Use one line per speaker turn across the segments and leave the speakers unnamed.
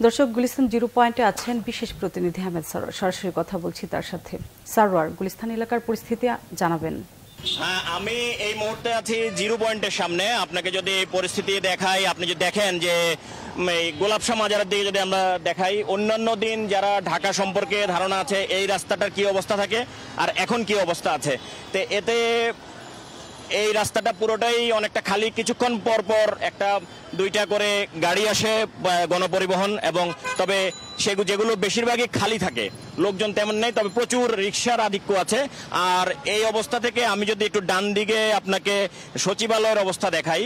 দর্শক, গুলিস্তান জিরো পয়েন্টে আছেন বিশেষ প্রতিনিধি আহমেদ সারোয়ার। সরাসরি কথা বলছি তার সাথে। সারোয়ার, গুলিস্তান এলাকার পরিস্থিতি জানাবেন।
আমি এই মুহূর্তে আছি জিরো পয়েন্টের সামনে। আপনাকে যদি পরিস্থিতি দেখাই, আপনি যদি দেখেন যে গোলাপশাহ মাজারের দিকে যদি আমরা দেখাই, অন্যান্য দিন যারা ঢাকা সম্পর্কে ধারণা আছে এই রাস্তাটার কি অবস্থা থাকে আর এখন কি অবস্থা আছে, তো এতে এই রাস্তাটা পুরোটাই অনেকটা খালি। কিছুক্ষণ পর পর একটা দুইটা করে গাড়ি আসে গণপরিবহন, এবং তবে যেগুলো বেশিরভাগই খালি থাকে, লোকজন তেমন নেই, তবে প্রচুর রিক্সার আধিক্য আছে। আর এই অবস্থা থেকে আমি যদি একটু ডান দিকে আপনাকে সচিবালয়ের অবস্থা দেখাই,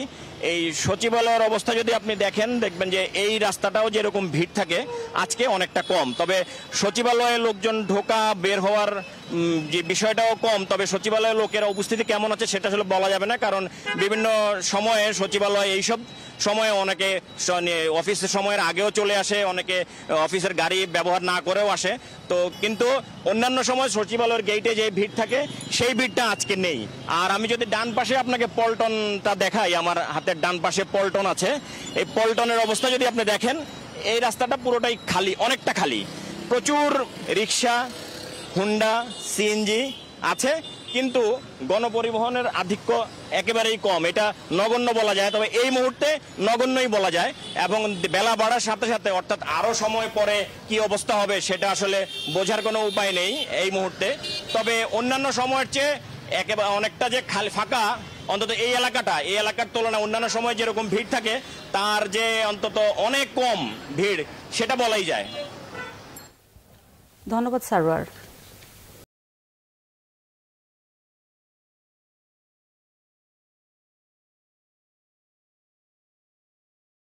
এই সচিবালয়ের অবস্থা যদি আপনি দেখেন, দেখবেন যে এই রাস্তাটাও যেরকম ভিড় থাকে আজকে অনেকটা কম। তবে সচিবালয়ে লোকজন ঢোকা বের হওয়ার যে বিষয়টাও কম, তবে সচিবালয়ের লোকের উপস্থিতি কেমন আছে সেটা আসলে বলা যাবে না, কারণ বিভিন্ন সময়ে সচিবালয় এইসব সময়ে অনেকে অফিসের সময়ের আগেও চলে আসে, অনেকে অফিসের গাড়ি ব্যবহার না করেও আসে। তো কিন্তু অন্যান্য সময় সচিবালয়ের গেটে যে ভিড় থাকে সেই ভিড়টা আজকে নেই। আর আমি যদি ডান পাশে আপনাকে পল্টনটা দেখাই, আমার হাতের ডান পাশে পল্টন আছে, এই পল্টনের অবস্থা যদি আপনি দেখেন, এই রাস্তাটা পুরোটাই খালি, অনেকটা খালি। প্রচুর রিক্সা, হুন্ডা, সিএনজি আছে, কিন্তু গণপরিবহনের আধিক্য একেবারেই কম। এটা নগণ্য বলা যায়, তবে এই মুহূর্তে নগণ্যই বলা যায়। এবং বেলা বাড়ার সাথে সাথে, অর্থাৎ আরো সময় পরে কি অবস্থা হবে সেটা আসলে বোঝার কোনো উপায় নেই এই মুহূর্তে। তবে অন্যান্য সময়ের চেয়ে একেবারে অনেকটা যে খালি ফাঁকা, অন্তত এই এলাকার তুলনায় অন্যান্য সময় যেরকম ভিড় থাকে তার যে অন্তত অনেক কম ভিড়, সেটা বলাই যায়।
ধন্যবাদ সারোয়ার।